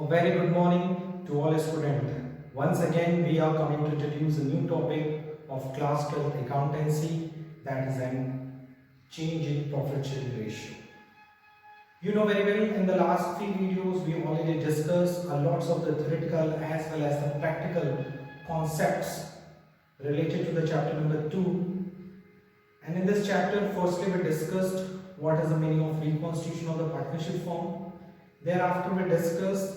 A very good morning to all students. Once again, we are coming to introduce a new topic of class 12 accountancy, that is an change in profit sharing ratio. You know very well, in the last three videos we already discussed a lots of the theoretical as well as the practical concepts related to the chapter number 2. And in this chapter, firstly we discussed what is the meaning of reconstitution of the partnership form. Thereafter we discussed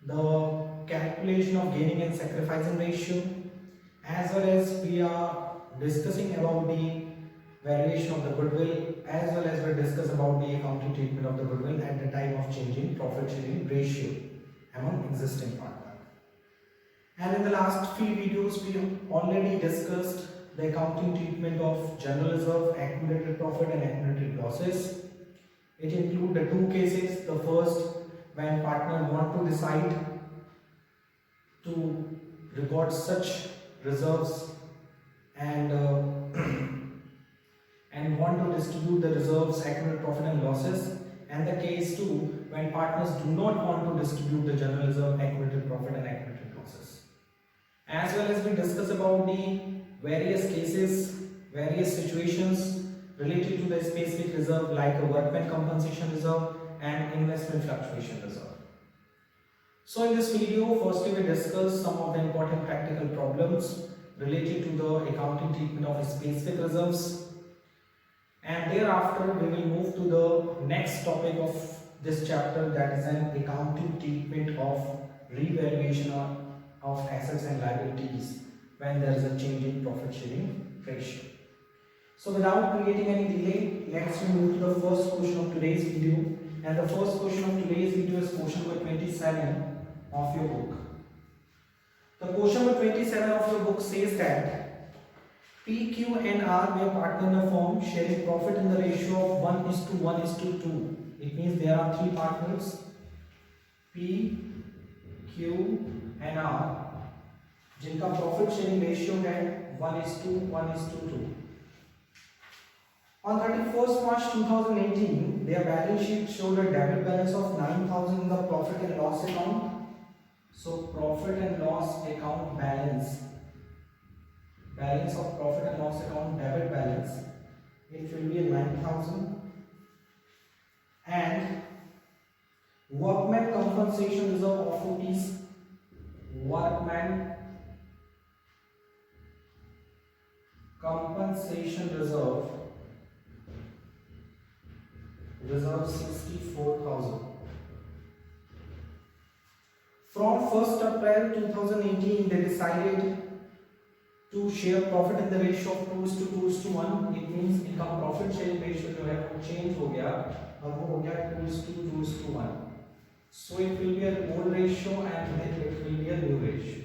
the calculation of gaining and sacrificing ratio, as well as we are discussing about the valuation of the goodwill, as well as we discuss about the accounting treatment of the goodwill at the time of changing profit sharing ratio among existing partners. And in the last few videos we already discussed the accounting treatment of general reserve, accumulated profit and accumulated losses. It includes the two cases. The first, when partner want to decide to record such reserves and and want to distribute the reserves, accumulated profit and losses, and the case 2, when partners do not want to distribute the general reserve, accumulated profit and accumulated losses. As well as we discuss about the various cases, various situations related to the specific reserve, like a workman compensation reserve and investment fluctuation reserve. So in this video, firstly we discuss some of the important practical problems related to the accounting treatment of specific reserves, and thereafter we will move to the next topic of this chapter, that is an accounting treatment of revaluation of assets and liabilities when there is a change in profit sharing ratio. So without creating any delay, let's move to the first question of today's video. And the first question of today's video is question number 27 of your book. The question number 27 of your book says that P, Q and R were partner in a firm sharing profit in the ratio of 1:1:2. It means there are three partners, P, Q and R, जिनका profit sharing ratio है 1:1:2. On 31st March 2018, their balance sheet showed a debit balance of 9,000 in the profit and loss account. So profit and loss account balance of profit and loss account debit balance, it will be 9,000, and workman compensation reserve of rupees, workman compensation reserve 64,000. From 1st April 2018, they decided to share profit in the ratio of 2:1. It means इनका profit sharing ratio जो है वो change हो गया, अब वो हो गया 2:1. So it will be an old ratio and then it will be a new ratio.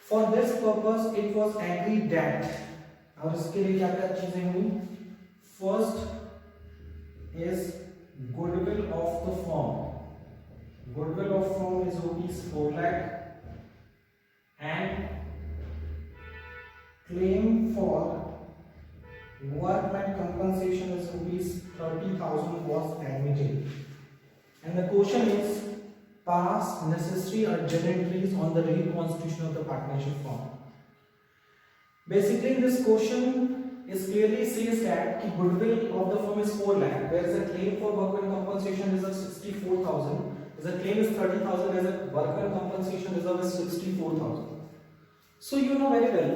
For this purpose, it was agreed that, और इसके लिए क्या क्या चीजें हुई? First is goodwill of the firm. Goodwill of firm is rupees 4 lakh, and claim for workman compensation is rupees 30,000 was admitted. And the question is, pass necessary urgent entries on the reconstitution of the partnership form. Basically, this question is clearly says that the goodwill of the firm is 4 lakh, whereas the claim for workman compensation is of 64,000. The claim is 30,000, as a workman compensation reserve is 64,000. So you know very well,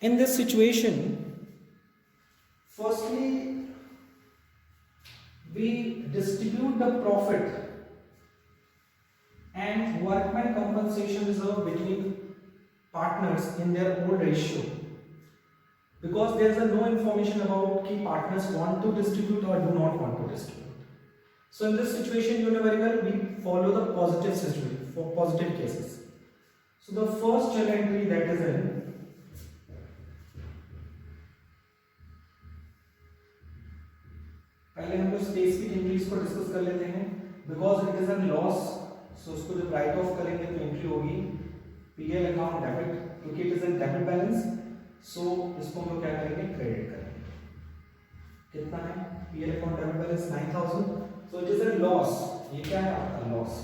in this situation, firstly we distribute the profit and workman compensation reserve between partners in their own ratio, because there is no information about key partners want to distribute or do not want to distribute. So in this situation, you know very well, we follow the positive situation for positive cases. So the first journal entry, that is in पहले हम लोग specific entries को discuss कर लेते हैं, because it is an loss. So उसको जब write off करेंगे तो एंट्री होगी पीएल अकाउंट डेबिट, क्योंकि it is an debit balance. So इसको हम लोग क्या करेंगे, क्रेडिट करेंगे. कितना है पीएल अकाउंट डेबिट बैलेंस 9,000. तो इट इज अ लॉस, ये क्या है आपका लॉस।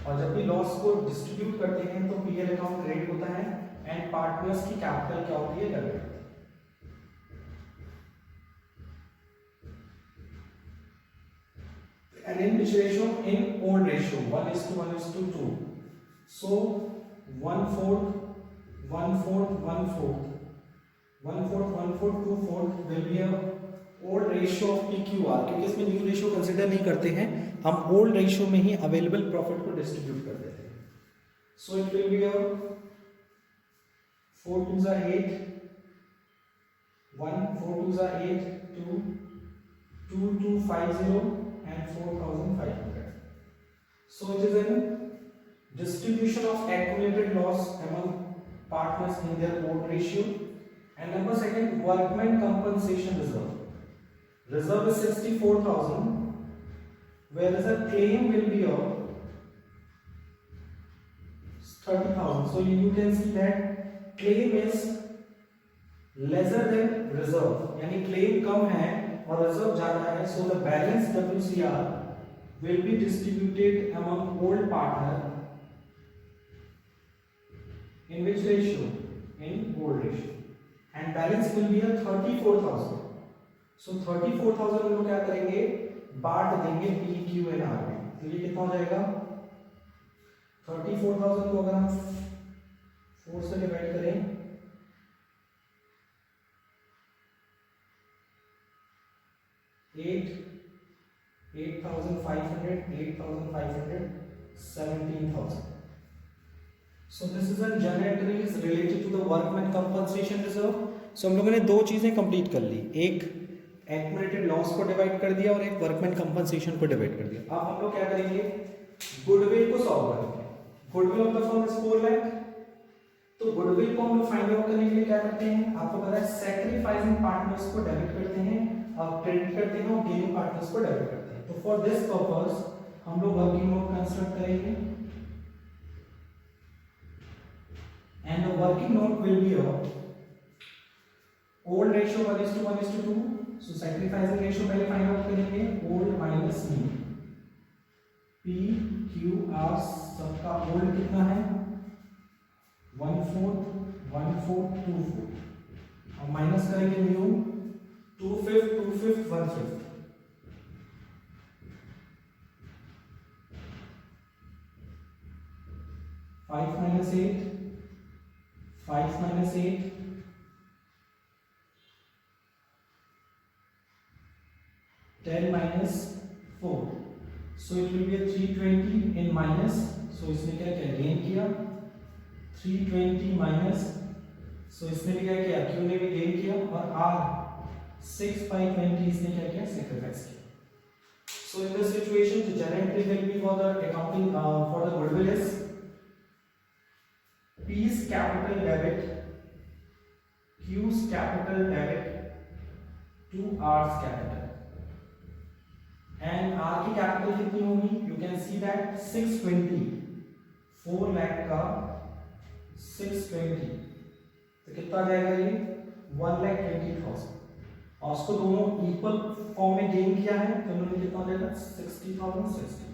और जब भी लॉस को डिस्ट्रीब्यूट करते हैं तो पीएल अकाउंट क्रेडिट होता है एंड पार्टनर्स की कैपिटल क्या होती है, debit. And in which ratio? In old ratio, 1:1:2. So 1/4, 1/4, 1/4, 1/4, 1/4, 2/4 will be a old ratio of PQR, क्योंकि इसमें न्यू रेशियो कंसिडर नहीं करते हैं, हम ओल्ड रेशियो में ही अवेलेबल प्रॉफिट को डिस्ट्रीब्यूट कर देते हैं। So it will be a 4 2s are 8, 1 4 2s are 8, 2 2 2 5 0 and 4,500. So it is a distribution of accumulated loss among partners in their old ratio. And number second, workman compensation reserve. Reserve is 64,000, whereas a claim will be of 30,000. So you can see that claim is lesser than reserve, यानी claim कम है और reserve ज्यादा है, so the balance WCR will be distributed among old partner in which ratio? In old ratio, and balance will be a 34,000. So 34,000 हम लोग क्या करेंगे, बांट देंगे P, Q and R में। तो ये कितना हो जाएगा, 34,000 को अगर हम 4 से डिवाइड करें 8, 8,500, 8,500, 17,000. So this is a general entry is related to the workman compensation reserve. So हम लोगों ने दो चीजें कंप्लीट कर ली, एक एक्यूमुलेटेड लॉस को डिवाइड कर दिया और एक वर्कमैन कंपनसेशन को डिवाइड कर दिया। अब हम लोग क्या करेंगे, गुडविल को सॉल्व करेंगे। Goodwill of the firm is 4 lakh, तो गुडविल को हम लोग फाइंड आउट करने के लिए क्या करते हैं, आपको पता है सैक्रिफाइसिंग पार्टनर्स को डेबिट करते हैं और क्रेडिट करते हैं और गेनिंग पार्टनर्स को डेबिट करते हैं। तो फॉर दिस पर्पस हम लोग वर्किंग नोट कंस्ट्रक्ट करेंगे and the working note will be a old ratio 1:1:2। So sacrificing ratio पहले फाइंड आउट करेंगे, old minus new, P Q R सबका ओल्ड कितना है 1/4, 1/4, 2/4 और माइनस करेंगे new 2/5, 2/5, 1/5। Five minus 8, 5 minus 8, 10 minus 4, so it will be a 320 in minus, so इसमें क्या क्या गेन किया 320 माइनस, so इसमें भी क्या किया Q ने भी गेन किया और R 6/20 इसने क्या किया सैक्रिफाइस किया। So in this situation the general entry will be for the accounting for the goodwill is P's capital debit, Q's capital debit to R's capital, and R की capital कितनी होगी, you can see that 620, 4 lakh का 620, तो कितना आ जाएगा ये 1,20,000 और उसको दोनों इक्वल फॉर्म में गेन किया है तो उन्होंने कितना हो जाएगा 60,000, 60।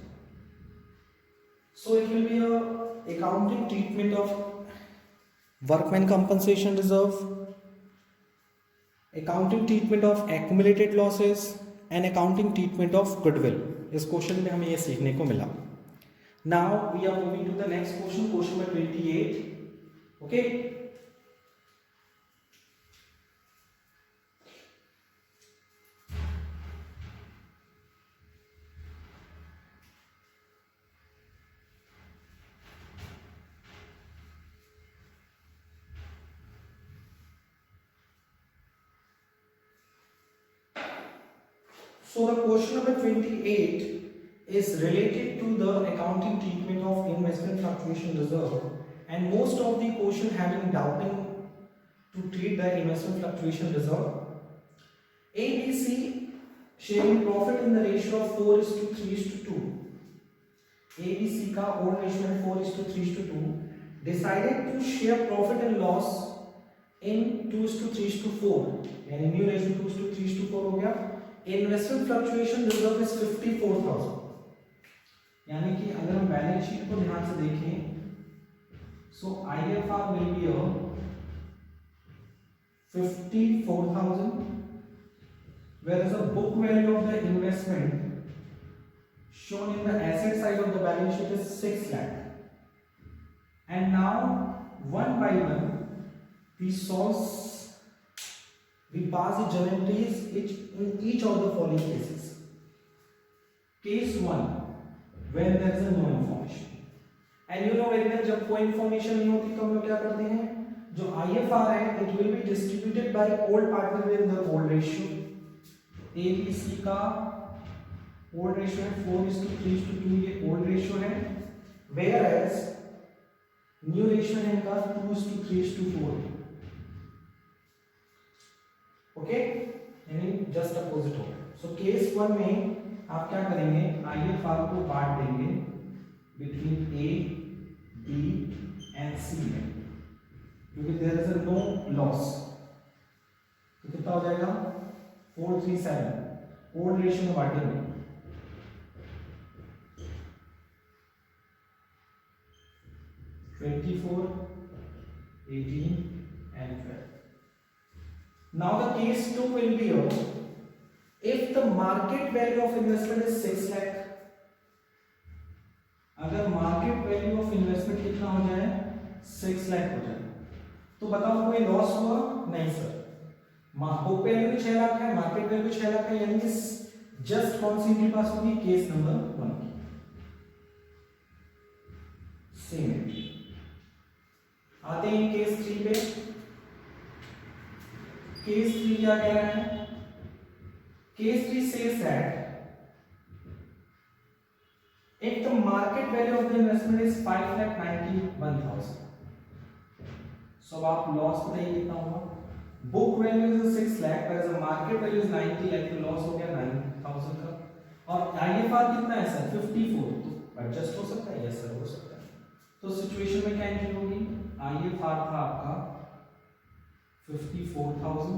So it will be a accounting treatment of workman compensation reserve, accounting treatment of accumulated losses and accounting treatment of goodwill। इस क्वेश्चन में हमें ये सीखने को मिला। Now we are moving to the next question, question number 28. Okay, so the question number 28 is related to the accounting treatment of investment fluctuation reserve, and most of the question having doubting to treat the investment fluctuation reserve. ABC sharing profit in the ratio of 4:3:2. ABC का old ratio है 4:3:2, decided to share profit and loss in 2:3:4, यानी new ratio 2:3:4 हो गया। Investment fluctuation reserve is 54,000, यानी कि अगर हम balance sheet को ध्यान से देखें, सो IFR will be 54,000, whereas the book value of the investment shown in the asset side of the balance sheet is 6 lakh. And now one by one we pass the journal entries in each of the following cases. Case 1, when there is no information, and you know very well जब कोई information नहीं होती तो हम लोग क्या करते हैं, जो IFR है it will be distributed by old partner with the old ratio. ABC का old ratio है 4:3:2, ये old ratio है, whereas new ratio है इनका 2:3:4. ओके, यानी जस्ट अपोजिट हो गया. सो केस 1 में आप क्या करेंगे, IFR को बांट देंगे between A, B and C में, क्योंकि there is a no loss. तो कितना हो जाएगा 4:3:7, ओल्ड रेशियो में बांटेंगे. (24, 18 and 12). Now the case 2 will be if the market value of investment is 6 lakh. अगर मार्केट वैल्यू ऑफ इन्वेस्टमेंट कितना हो जाए, 6 लाख हो जाए, तो बताओ कोई लॉस हुआ? नहीं सर. बुक वैल्यू 6 लाख है, मार्केट वैल्यू 6 लाख है, यानी कि जस्ट कौन सी इनके पास होगी, केस नंबर 1 की. सेम आते हैं केस 3 पे. केस 3 क्या कह रहा है, case 3 says that if the market value of the investment is 5,91,000, so अब आप लॉस बताइए कितना होगा. Book value is 6 lakh, whereas the market value is 90 lakh, तो लॉस हो गया 9,000 का. और IFR कितना है सर, 54, तो एडजस्ट हो सकता है. यस सर, हो सकता है. तो सिचुएशन में क्या एंट्री होगी, IFR था आपका 54,000,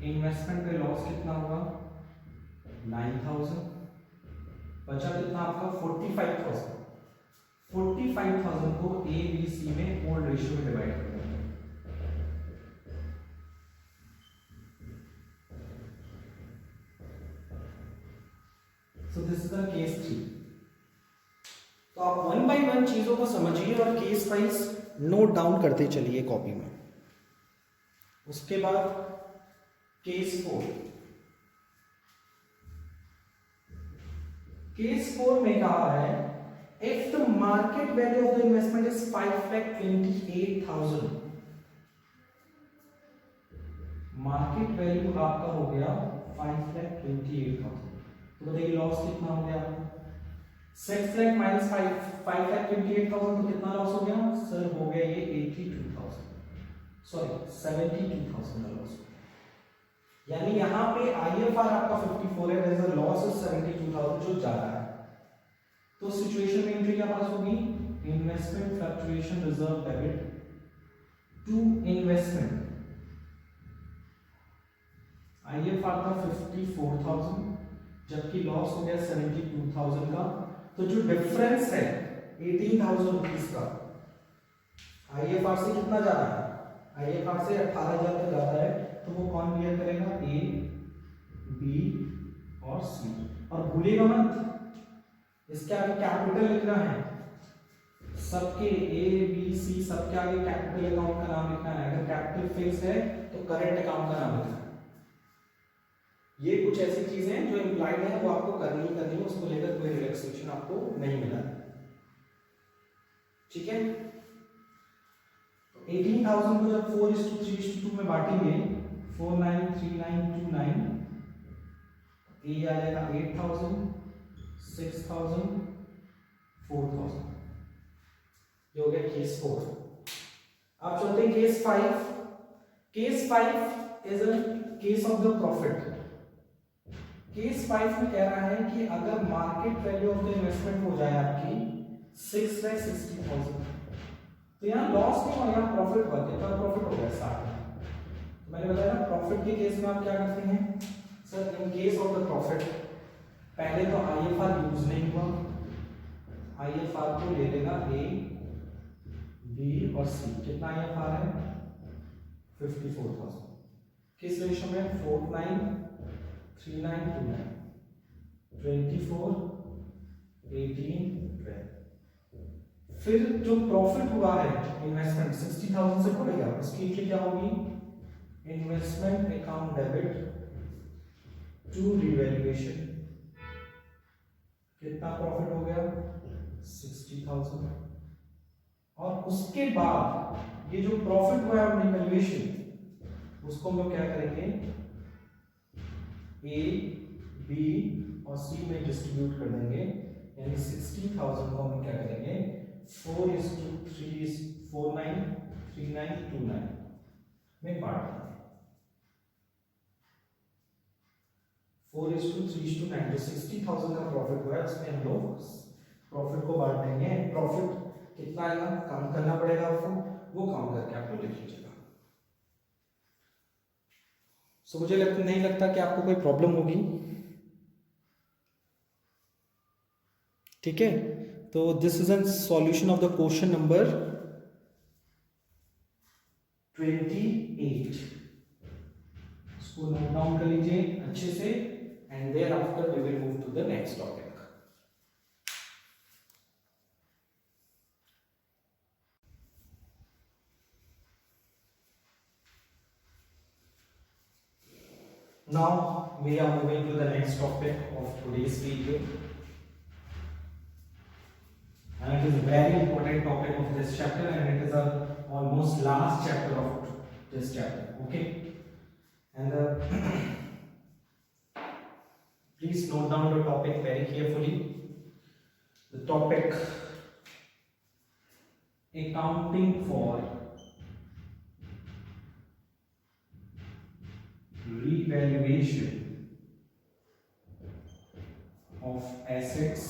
इन्वेस्टमेंट पे लॉस कितना होगा 9,000, बचा कितना आपका 45,000. 45,000 को ABC में ओल्ड रेशियो में डिवाइड कर देंगे. So this is the case 3. तो आप 1 by 1 चीजों को समझिए और केस वाइज नोट डाउन करते चलिए कॉपी में. उसके बाद केस 4. केस 4 में कहा है if the market value of the investment is 5,28,000, market value आपका हो गया 5,28,000, तो बताइए लॉस कितना हो गया, 6 लाख माइनस 5,28,000, तो कितना लॉस हो गया सर, हो गया ये 82,000, सॉरी 72,000 का लॉस. यानी यहाँ पे IFR आपका 54 है, there is a loss of 72,000 जो जा रहा है. तो सिचुएशन में एंट्री क्या पास होगी, investment fluctuation reserve debit to investment. IFR था 54,000, जबकि लॉस हो गया 72,000 का. तो जो डिफरेंस है 18,000 रुपीज का, IFR से कितना जा रहा है, IFR से 18,000 तक जाता है, तो वो कौन क्लियर करेगा, A, B और C. और भूलिएगा मत इसके आगे कैपिटल लिखना है, सबके A, B, C सबके आगे कैपिटल अकाउंट का नाम लिखना है. अगर कैपिटल फिक्स है तो करंट अकाउंट का नाम लिखना है. ये कुछ ऐसी चीजें हैं जो इंप्लाइड है, वो आपको करनी है, उसको लेकर कोई रिलैक्सेशन आपको नहीं मिला. ठीक है, 18,000 को जब 4:3:2 में बांटेंगे, 493929, ये आ जाएगा 8,000, 6,000, 4,000. ये हो गया केस 4. अब चलते हैं case 5. Case 5 is a case of the profit. Case 5 में कह रहा है कि अगर market value of the investment हो जाए आपकी 6,60,000, तो यहाँ लॉस नहीं हुआ, यहाँ प्रॉफिट हुआ. कितना प्रॉफिट हो गया 60. मैंने बताया ना प्रॉफिट के केस में आप क्या करते हैं, sir in case of the profit पहले तो IFR यूज नहीं हुआ, IFR को ले लेगा A, B और C। कितना IFR है? 54,000। किस रेशो में? 49, 39, 29, 24, 18, 12। फिर जो प्रॉफिट हुआ है इन्वेस्टमेंट 60,000 से बढ़ेगा, उसकी एंट्री क्या होगी? Investment account debit to revaluation. कितना प्रॉफिट हो गया? 60,000। और उसके बाद ये जो प्रॉफिट हुआ है रिवैल्यूएशन, उसको हम लोग क्या करेंगे? A, B और C में डिस्ट्रीब्यूट कर देंगे, यानी 60,000 को हम क्या करेंगे? 4:3, 49:39 में बांट देंगे। 4:3:9। जो 60,000 का प्रॉफिट हुआ है उसमें हम लोग प्रॉफिट को बांट देंगे। प्रॉफिट कितना आएगा? काउंट करना पड़ेगा आपको, वो काउंट करके आप लोग लिख लीजिएगा। सो मुझे नहीं लगता कि आपको कोई प्रॉब्लम होगी। ठीक है, तो this is an solution of the question number 28। इसको नोट डाउन कर लीजिए अच्छे से, and thereafter we will move to the next topic. Now we are moving to the next topic of today's video, and it is a very important topic of this chapter, and it is a almost last chapter of this chapter. Okay, and please note down the topic very carefully. The topic: accounting for revaluation of assets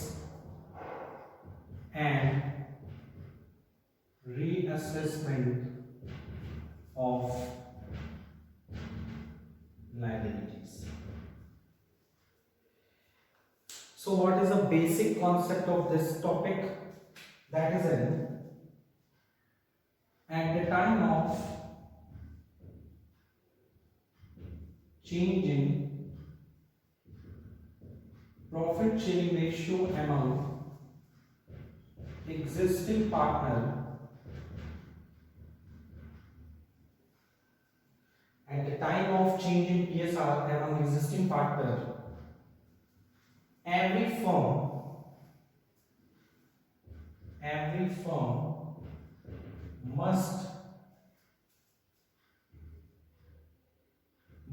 and reassessment of liabilities. So what is the basic concept of this topic? That is at the time of change in profit sharing ratio among existing partner, at the time of change in PSR among existing partner, every firm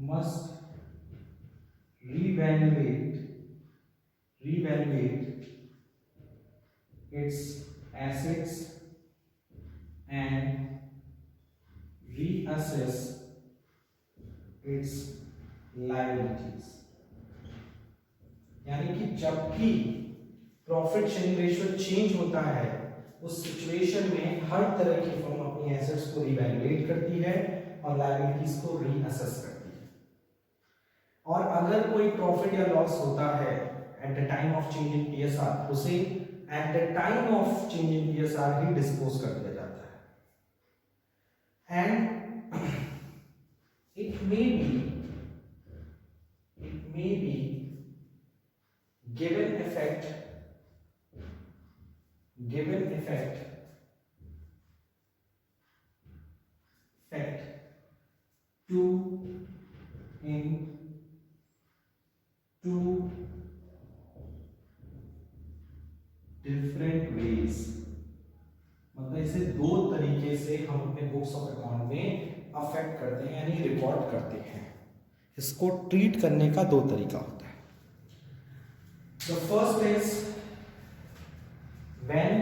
must reevaluate its assets and reassess its liabilities। यानी कि जब भी profit sharing ratio change होता है, उस situation में हर तरह की फर्म अपनी एसेट्स को रिवैल्यूएट करती है और लायबिलिटीज को रीअसेस करती है। और अगर कोई प्रॉफिट या लॉस होता है at the time of change in PSR, उसे at the time of change in PSR ही डिस्पोज कर दिया जाता है। And it may be given effect to in two different ways। मतलब इसे दो तरीके से हम अपने बुक्स ऑफ अकाउंट में अफेक्ट करते हैं, यानी रिकॉर्ड करते हैं। इसको ट्रीट करने का दो तरीका होता है। The first is when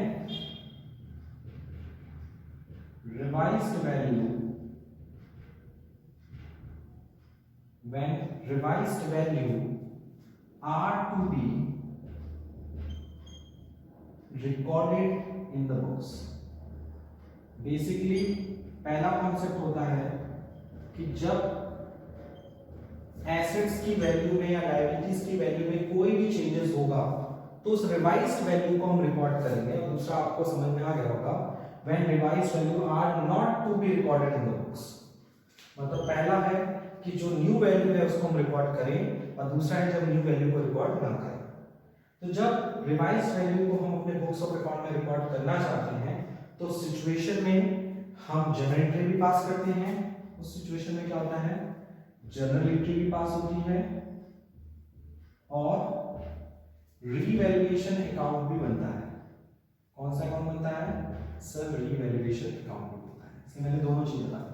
revised value are to be recorded in the books। Basically पहला कॉन्सेप्ट होता है कि जब एसेट्स की वैल्यू में या लायबिलिटीज की वैल्यू में कोई भी चेंजेस होगा तो उस रिवाइज्ड वैल्यू को हम रिकॉर्ड करेंगे। दूसरा आपको समझ में आ गया होगा, when revised value are not to be recorded in the books. मतलब पहला है कि जो न्यू वैल्यू है उसको हम रिकॉर्ड करें, और दूसरा है जब न्यू वैल्यू को रिकॉर्ड ना करें। तो जब रिवाइज्ड वैल्यू को हम अपने बुक्स ऑफ अकाउंट में रिकॉर्ड करना चाहते हैं तो सिचुएशन में हम जनरल एंट्री भी पास करते हैं। उस सिचुएशन में क्या होता है, जनरल एंट्री भी पास होती है और रीवैल्यूएशन अकाउंट भी बनता है। कौन सा अकाउंट बनता है सर, रीवैल्यूएशन अकाउंट भी बनता है। इसमें मैंने दोनों चीजें बताई।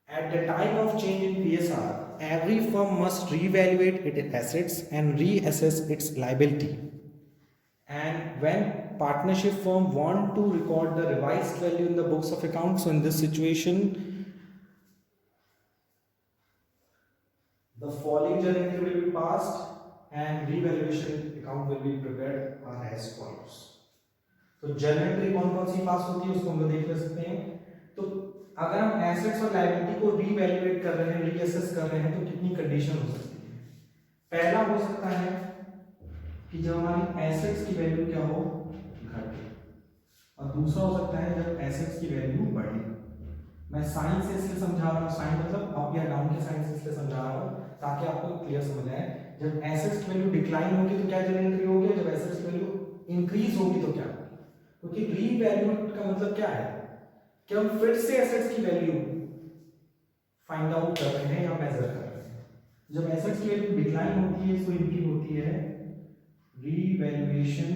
At the time of change in PSR, every firm must reevaluate its assets and reassess its liability. And when partnership firm want to record the revised value in the books of accounts, so in this situation, the following journal entry will be passed and revaluation account will be prepared are as follows. तो journal entry कौन कौन सी पास होती है उसको हम लोग देख सकते हैं। तो अगर हम एसेट्स और लायबिलिटी को रीवैल्यूएट कर रहे हैं, रीअसेस कर रहे हैं, तो कितनी कंडीशन हो सकती है। पहला हो सकता है कि जब हमारी एसेट्स की वैल्यू क्या हो, घटे, और दूसरा हो सकता है जब एसेट्स की वैल्यू बढ़े। मैं साइन से इसलिए समझा रहा हूँ, साइन मतलब अप या डाउन के साइन से इसलिए समझा रहा हूँ ताकि आपको क्लियर समझ आए। जब एसेट्स की वैल्यू डिक्लाइन होगी तो क्या जनरल एंट्री होगी, जब एसेट्स की वैल्यू इंक्रीज होगी तो क्या होगी। क्योंकि रीवैल्यूएट का मतलब क्या है कि हम फिर से एसेट्स की वैल्यू फाइंड आउट कर रहे हैं या मेजर कर रहे हैं। जब एसेट्स की वैल्यू डिक्लाइन होती है तो इनकी होती है revaluation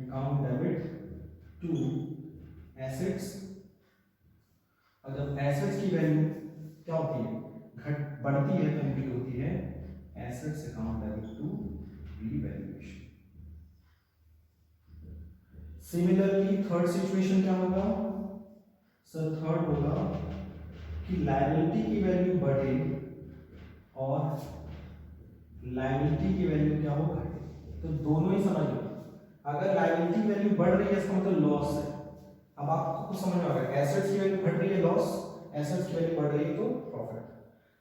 account debit to assets, और जब एसेट्स की वैल्यू क्या होती है, घट बढ़ती है तो इनकी होती है assets account debit to revaluation. Similarly third situation क्या होगा सर, थर्ड होगा कि लायबिलिटी की वैल्यू बढ़े और लायबिलिटी की वैल्यू क्या हो, घटे। तो दोनों ही समझ लो, अगर लायबिलिटी वैल्यू बढ़ रही है इसका मतलब लॉस है। अब आपको कुछ समझ में आ गया, एसेट्स की वैल्यू घट रही है लॉस, एसेट्स की वैल्यू बढ़ रही है तो प्रॉफिट।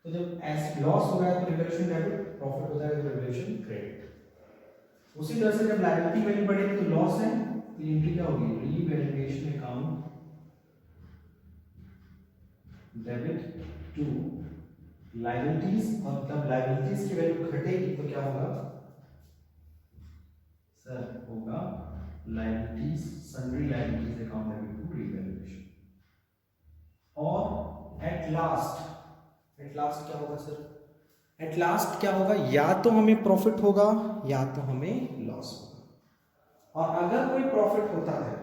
तो जब एसेट लॉस हो रहा है तो रिवैल्यूएशन डेबिट, प्रॉफिट होता है तो रिवैल्यूएशन क्रेडिट। उसी तरह से जब लायबिलिटी वैल्यू बढ़ेगी तो लॉस है, तो एंट्री क्या होगी, revaluation account debit to liabilities, और जब लायबिलिटीज की वैल्यू घटेगी तो क्या होगा सर, होगा liabilities, sundry liabilities account debit to revaluation. और एट लास्ट क्या होगा सर, एट लास्ट क्या होगा, या तो हमें प्रॉफिट होगा या तो हमें लॉस होगा। और अगर कोई प्रॉफिट होता है,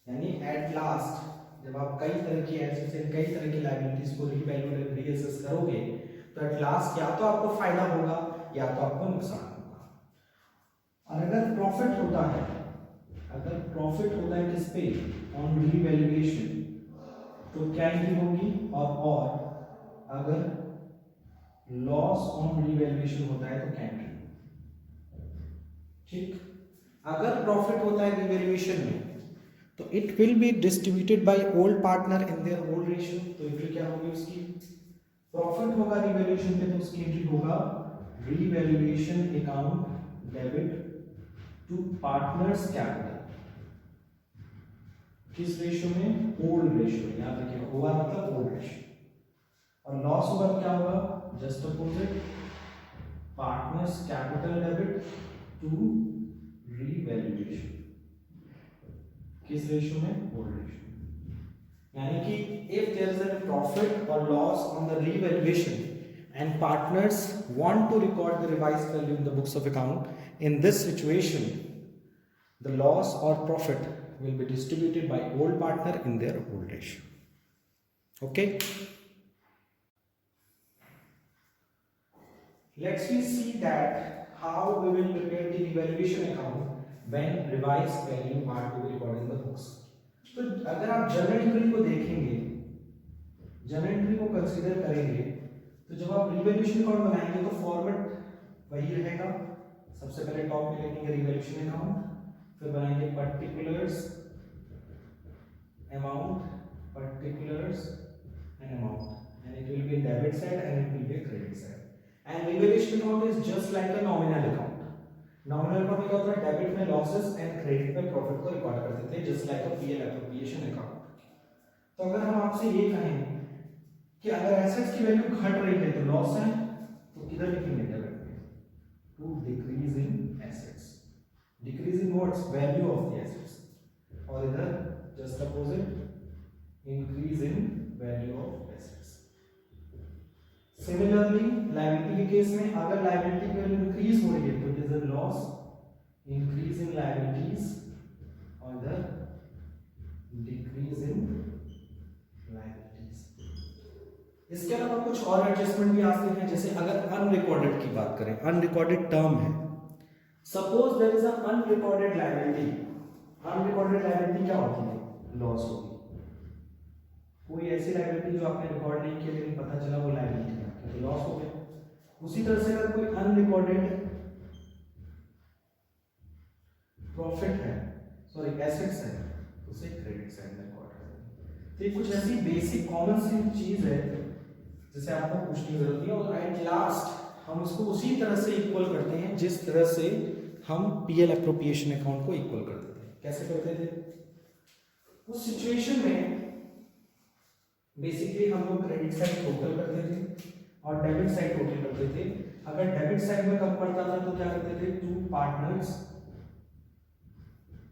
यानी एट लास्ट जब आप कई तरह की एसेट्स एंड कई तरह की लायबिलिटीज को रीवैल्यूएट रीअसेस करोगे तो एट लास्ट या तो आपको फायदा होगा या तो आपको नुकसान होगा। और अगर प्रॉफिट होता है, अगर प्रॉफिट होता है किस पे, ऑन रीवैल्यूएशन, तो क्या एंट्री होगी, और अगर लॉस ऑन रीवैल्यूएशन होता है तो क्या एंट्री। ठीक, अगर प्रॉफिट होता है रीवैल्यूएशन में तो it will be distributed by old partner in their old ratio. तो एंट्री क्या होगी उसकी, प्रॉफिट होगा रीवैल्यूएशन पे तो उसकी एंट्री होगा revaluation account debit to partners capital. किस रेशियो में, ओल्ड रेशियो, याद रखिए होगा मतलब ओल्ड रेशियो। और लॉस होगा तो क्या होगा, just opposite, partners capital debit to revaluation. किस रेशियो में, ओल्ड रेशियो। यानी कि if there is a profit और loss on the revaluation and partners want to record the revised value in the books of account, in this situation the loss or profit will be distributed by old partner in their old ratio. Okay, let's we see that how we will prepare the revaluation account when revised value are to be recorded in the books. तो अगर आप journal entry को देखेंगे, journal entry को consider करेंगे, तो जब आप रिवैल्यूएशन अकाउंट बनाएंगे तो फॉर्मेट वही रहेगा। सबसे पहले टॉप में लिखेंगे रिवैल्यूएशन अकाउंट, फिर बनाएंगे particulars amount, particulars and amount, and it will be debit side and it will be a credit side. And revaluation account is just like a nominal account. Nominal account में क्या होता है, debit में losses and credit में profit को record कर देते हैं, जस्ट लाइक अ पीएल एप्रोप्रिएशन अकाउंट. तो अगर हम आपसे ये कहें कि अगर एसेट्स की वैल्यू घट रही है तो लॉस है, तो किधर लिखेंगे डेबिट में, to decrease in assets. Decrease in what's, value of the assets. और इधर just opposite, increase in value of assets. Similarly liability के केस में अगर लायबिलिटी की वैल्यू इंक्रीज हो रही है तो it is a loss, increase in liabilities, और इधर डिक्रीज इन लायबिलिटीज. इसके अलावा कुछ और एडजस्टमेंट भी आते हैं, जैसे अगर अनरिकॉर्डेड की बात करें, अनरिकॉर्डेड टर्म है, suppose there is a unrecorded liability. Unrecorded liability क्या होती है, लॉस होगी. कोई ऐसी लायबिलिटी जो आपने रिकॉर्ड नहीं की लेकिन पता चला वो लायबिलिटी है, तो लॉस हो गया. उसी तरह से अगर कोई अनरिकॉर्डेड प्रॉफिट है, सॉरी एसेट्स है, तो उसे क्रेडिट साइड में रिकॉर्ड करेंगे. तो ये कुछ ऐसी बेसिक कॉमन सी चीज है जिसे आपको पूछने की जरूरत नहीं है. और एट लास्ट हम उसको उसी तरह से इक्वल करते हैं जिस तरह से हम पीएल एप्रोप्रिएशन अकाउंट को इक्वल कर देते हैं. कैसे करते थे, उस सिचुएशन में बेसिकली हम लोग क्रेडिट साइड टोटल करते थे और डेबिट साइड टोटल करते थे. अगर डेबिट साइड में कम पड़ता था तो क्या करते थे, टू पार्टनर्स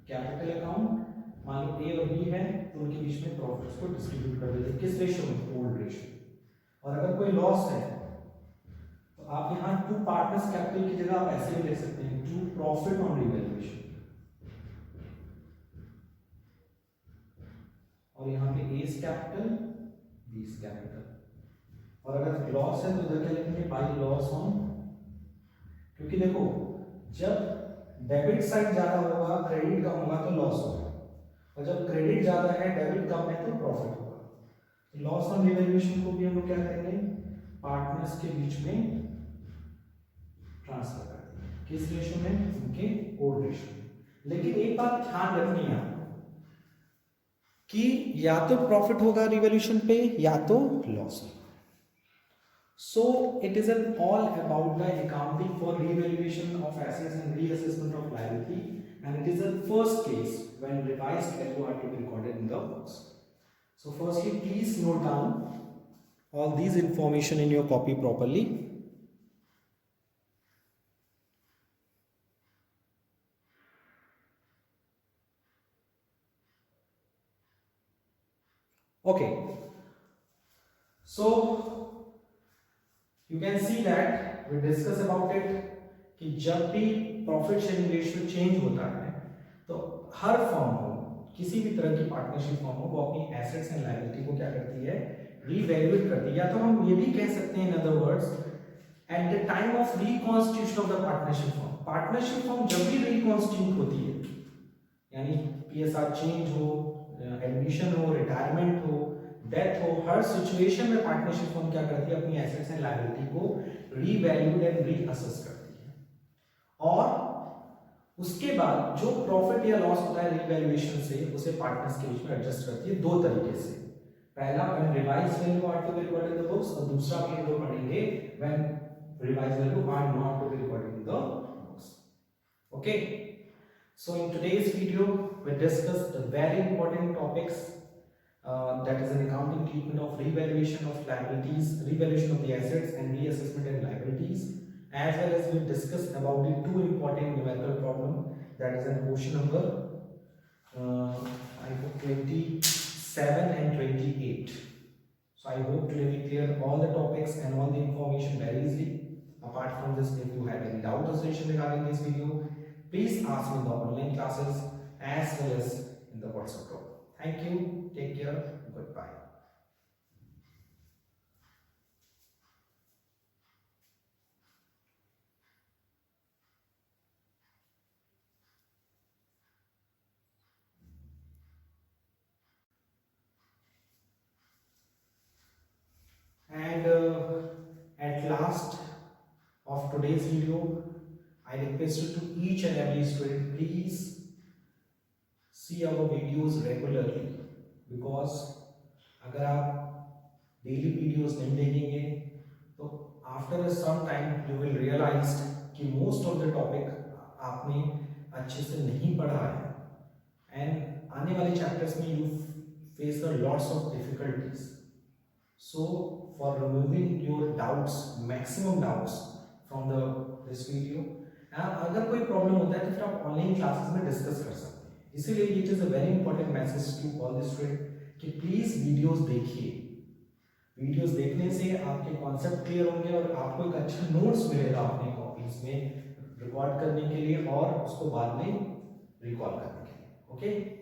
कैपिटल अकाउंट, मान लो ए और बी है तो उनके बीच में प्रॉफिट्स को डिस्ट्रीब्यूट कर देते. किस रेशियो में, ओल्ड रेशियो. और अगर कोई लॉस है तो आप यहाँ टू पार्टनर्स कैपिटल की जगह आप ऐसे भी लिख सकते हैं, टू प्रॉफिट ऑन रिवैल्यूएशन. और यहाँ पे ए कैपिटल, बी कैपिटल. और अगर लॉस है तो इधर क्या लिखेंगे, बाय लॉस ऑन. क्योंकि देखो जब डेबिट साइड ज्यादा होगा, क्रेडिट कम होगा तो लॉस होगा, और जब क्रेडिट ज्यादा है डेबिट कम है तो प्रॉफिट होगा. तो लॉस ऑन रिवैल्यूएशन को भी हम लोग क्या करेंगे, पार्टनर्स के बीच में ट्रांसफर कर देंगे. किस रेशियो में, उनके ओल्ड रेशियो में. लेकिन एक बात ध्यान रखनी है कि या तो प्रॉफिट होगा रिवैल्यूएशन पे या तो loss. So it is an all about the accounting for revaluation of assets and reassessment of liability, and it is the first case when revised value are to be recorded in the books. So firstly, please note down all these information in your copy properly. Okay, so you can see that we discuss about it कि जब भी profit sharing ratio change होता है तो हर firm को, किसी भी तरह की पार्टनरशिप फर्म हो, वो अपनी एसेट्स एंड लायबिलिटी को क्या करती है, रीवैल्यूएट करती है. या तो हम ये भी कह सकते हैं in other words, eight the time of reconstitution of the partnership firm. Partnership firm जब भी रिकॉन्स्टिट्यूट होती है, यानी पीएसआर चेंज हो, एडमिशन हो, रिटायरमेंट हो, डेथ हो, हर सिचुएशन में पार्टनरशिप फर्म क्या करती है, अपनी एसेट्स एंड लायबिलिटी को रीवैल्यूड एंड रीअसेस करती है. और उसके बाद जो प्रॉफिट या लॉस होता है रीवैल्यूएशन से, उसे पार्टनर्स के बीच में एडजस्ट करती है दो तरीके से. पहला when revised value are to be recorded in the books, और दूसरा हम लोग पढ़ेंगे when revised value are not to be recorded in the books. Okay, so in today's video we discussed the very important topics, that is an accounting treatment of revaluation of liabilities, revaluation of the assets and reassessment and liabilities, as well as we discussed about the two important numerical problem, that is in question number I hope 27 and 28. So I hope today we cleared all the topics and all the information very easily. Apart from this, if you have any doubt or suggestion regarding this video, please ask me in the online classes as well as in the WhatsApp group. Thank you. Take care. Goodbye. And at last of today's video, I request you to each and every student, please see our videos regularly, because अगर आप daily videos नहीं देखेंगे तो after some time you will realise कि most of the topic आपने अच्छे से नहीं पढ़ा है एंड आने वाले चैप्टर्स में you face the lots of difficulties. So for removing your doubts, maximum doubts from this video, अगर कोई प्रॉब्लम होता है तो फिर आप ऑनलाइन क्लासेस में डिस्कस कर सकते हैं. इसीलिए it is a very important message to all the student कि प्लीज वीडियोस देखिए. वीडियोस देखने से आपके कॉन्सेप्ट क्लियर होंगे और आपको एक अच्छा नोट्स मिलेगा अपने कॉपीज में रिकॉर्ड करने के लिए और उसको बाद में रिकॉल करने के लिए. ओके.